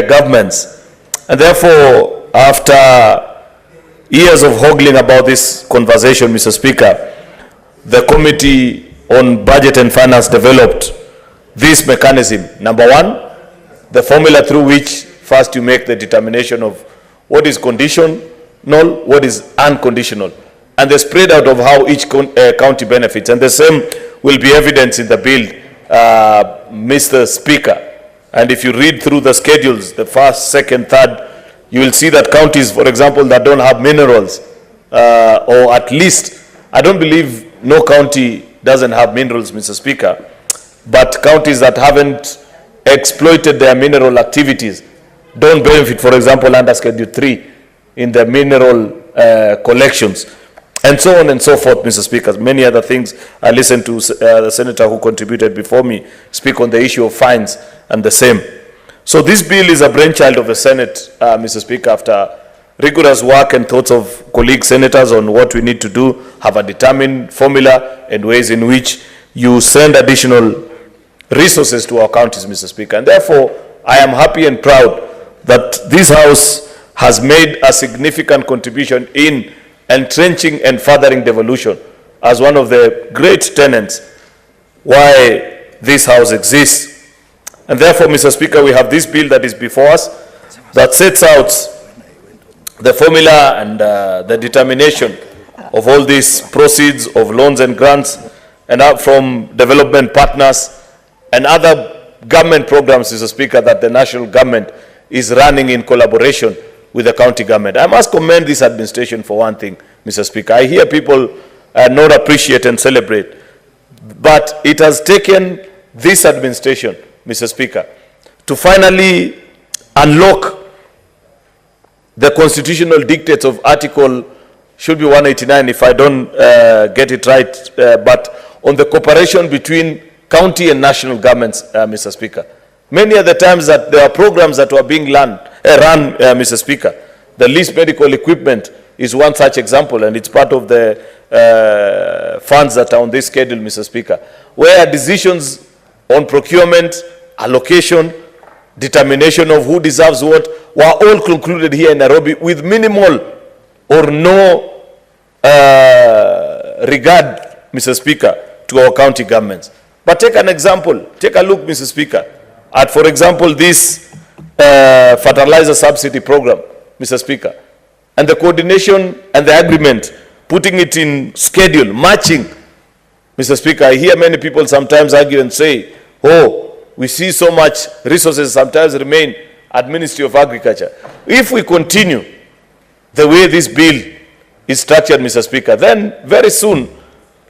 governments. And therefore, after years of haggling about this conversation, Mr. Speaker, the Committee on Budget and Finance developed this mechanism. Number one, the formula through which first you make the determination of what is conditional, what is unconditional, and the spread out of how each county benefits. And the same will be evidence in the bill, Mr. Speaker. And if you read through the schedules, the first, second, third, you will see that counties, for example, that don't have minerals, or at least, I don't believe no county doesn't have minerals, Mr. Speaker, but counties that haven't exploited their mineral activities don't benefit, for example, under Schedule 3 in the mineral collections, and so on and so forth, Mr. Speaker. Many other things. I listened to the senator who contributed before me speak on the issue of fines and the same. So this bill is a brainchild of the Senate, Mr. Speaker, after rigorous work and thoughts of colleague senators on what we need to do, have a determined formula and ways in which you send additional resources to our counties, Mr. Speaker. And therefore, I am happy and proud that this House has made a significant contribution in entrenching and furthering devolution as one of the great tenets why this House exists. And therefore, Mr. Speaker, we have this bill that is before us that sets out the formula and the determination of all these proceeds of loans and grants and out from development partners and other government programs, Mr. Speaker, that the national government is running in collaboration with the county government. I must commend this administration for one thing, Mr. Speaker. I hear people not appreciate and celebrate, but it has taken this administration, Mr. Speaker, to finally unlock the constitutional dictates of Article, should be 189 if I don't get it right, but on the cooperation between county and national governments, Mr. Speaker. Many of the times that there are programs that were being run, Mr. Speaker. The least medical equipment is one such example, and it's part of the funds that are on this schedule, Mr. Speaker, where decisions on procurement, allocation, determination of who deserves what were all concluded here in Nairobi with minimal or no regard, Mr. Speaker, to our county governments. But take an example, take a look, Mr. Speaker, at, for example, this fertilizer subsidy program, Mr. Speaker, and the coordination and the agreement, putting it in schedule, matching, Mr. Speaker. I hear many people sometimes argue and say, oh, we see so much resources sometimes remain at Ministry of Agriculture. If we continue the way this bill is structured, Mr. Speaker, then very soon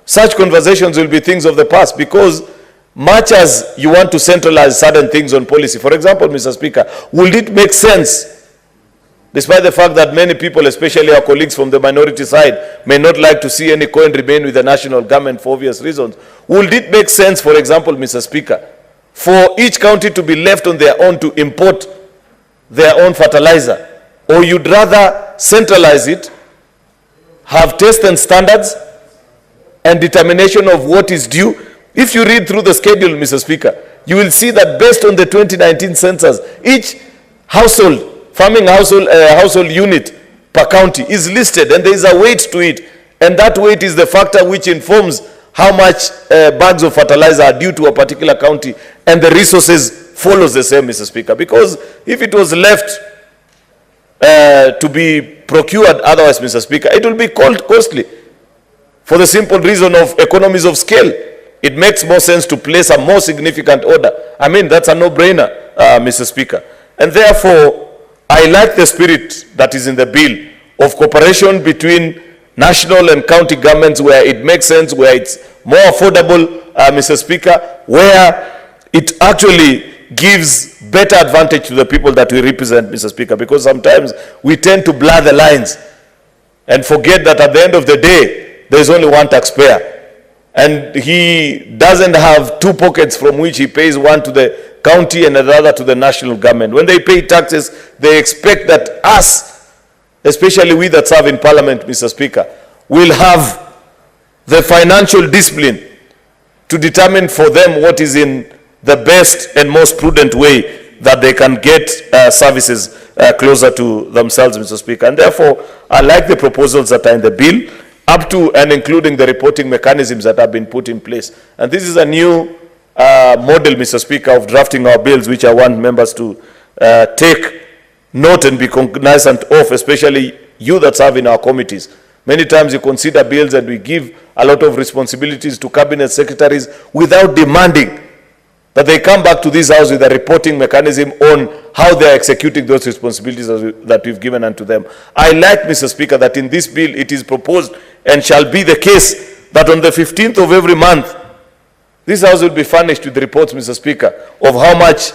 such conversations will be things of the past, because much as you want to centralize certain things on policy, for example, Mr. Speaker, would it make sense, despite the fact that many people, especially our colleagues from the minority side, may not like to see any coin remain with the national government for obvious reasons, would it make sense, for example, Mr. Speaker, for each county to be left on their own to import their own fertilizer? Or you'd rather centralize it, have tests and standards and determination of what is due? If you read through the schedule, Mr. Speaker, you will see that based on the 2019 census, each household, farming household unit per county is listed, and there is a weight to it, and that weight is the factor which informs how much bags of fertilizer are due to a particular county, and the resources follows the same, Mr. Speaker. Because if it was left to be procured otherwise, Mr. Speaker, it will be costly, for the simple reason of economies of scale. It makes more sense to place a more significant order. I mean, that's a no-brainer, Mr. Speaker. And therefore, I like the spirit that is in the bill of cooperation between national and county governments where it makes sense, where it's more affordable, Mr. Speaker, where it actually gives better advantage to the people that we represent, Mr. Speaker, because sometimes we tend to blur the lines and forget that at the end of the day, there's only one taxpayer. And he doesn't have two pockets from which he pays, one to the county and another to the national government. When they pay taxes, they expect that us, especially we that serve in Parliament, Mr. Speaker, will have the financial discipline to determine for them what is in the best and most prudent way that they can get services closer to themselves, Mr. Speaker. And therefore, I like the proposals that are in the bill, up to and including the reporting mechanisms that have been put in place. And this is a new model, Mr. Speaker, of drafting our bills, which I want members to take note and be cognizant of, especially you that serve in our committees. Many times you consider bills and we give a lot of responsibilities to cabinet secretaries without demanding that they come back to this house with a reporting mechanism on how they are executing those responsibilities that we've given unto them. I like, Mr. Speaker, that in this bill it is proposed and shall be the case that on the 15th of every month, this house will be furnished with reports, Mr. Speaker, of how much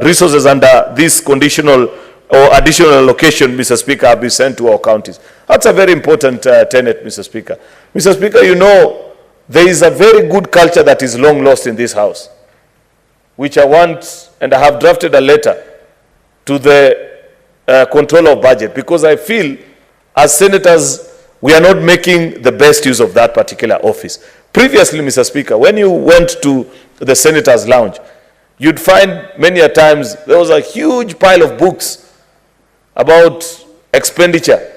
resources under this conditional or additional allocation, Mr. Speaker, have been sent to our counties. That's a very important tenet, Mr. Speaker. Mr. Speaker, you know, there is a very good culture that is long lost in this house, which I want, and I have drafted a letter to the controller of budget, because I feel as senators, we are not making the best use of that particular office. Previously, Mr. Speaker, when you went to the senator's lounge, you'd find many a times there was a huge pile of books about expenditure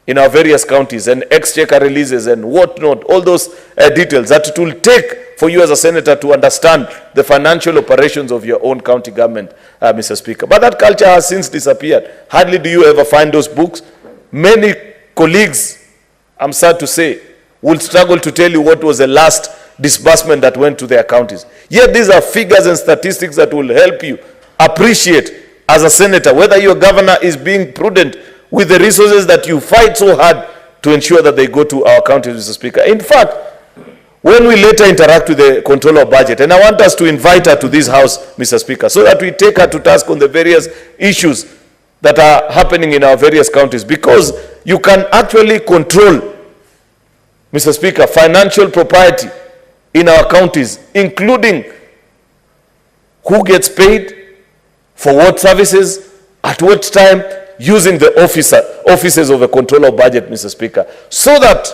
in our various counties and exchequer releases and whatnot, all those details that it will take for you as a senator to understand the financial operations of your own county government, Mr. Speaker. But that culture has since disappeared. Hardly do you ever find those books. Many colleagues, I'm sad to say, will struggle to tell you what was the last disbursement that went to their counties. Yet these are figures and statistics that will help you appreciate as a senator whether your governor is being prudent with the resources that you fight so hard to ensure that they go to our counties, Mr. Speaker. In fact, when we later interact with the controller of budget, and I want us to invite her to this house, Mr. Speaker, so that we take her to task on the various issues that are happening in our various counties, because you can actually control, Mr. Speaker, financial propriety in our counties, including who gets paid, for what services, at what time, using the offices of the controller of budget, Mr. Speaker, so that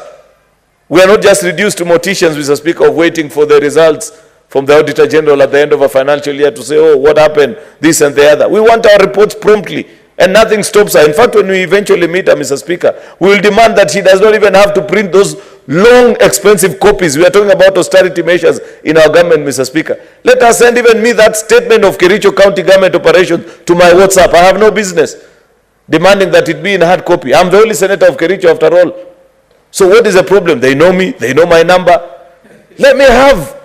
we are not just reduced to morticians, Mr. Speaker, of waiting for the results from the Auditor General at the end of a financial year to say, oh, what happened, this and the other. We want our reports promptly, and nothing stops her. In fact, when we eventually meet her, Mr. Speaker, we will demand that she does not even have to print those long, expensive copies. We are talking about austerity measures in our government, Mr. Speaker. Let us send even me that statement of Kericho County government operations to my WhatsApp. I have no business demanding that it be in hard copy. I'm the only senator of Kericho after all. So what is the problem? They know me. They know my number. Let me have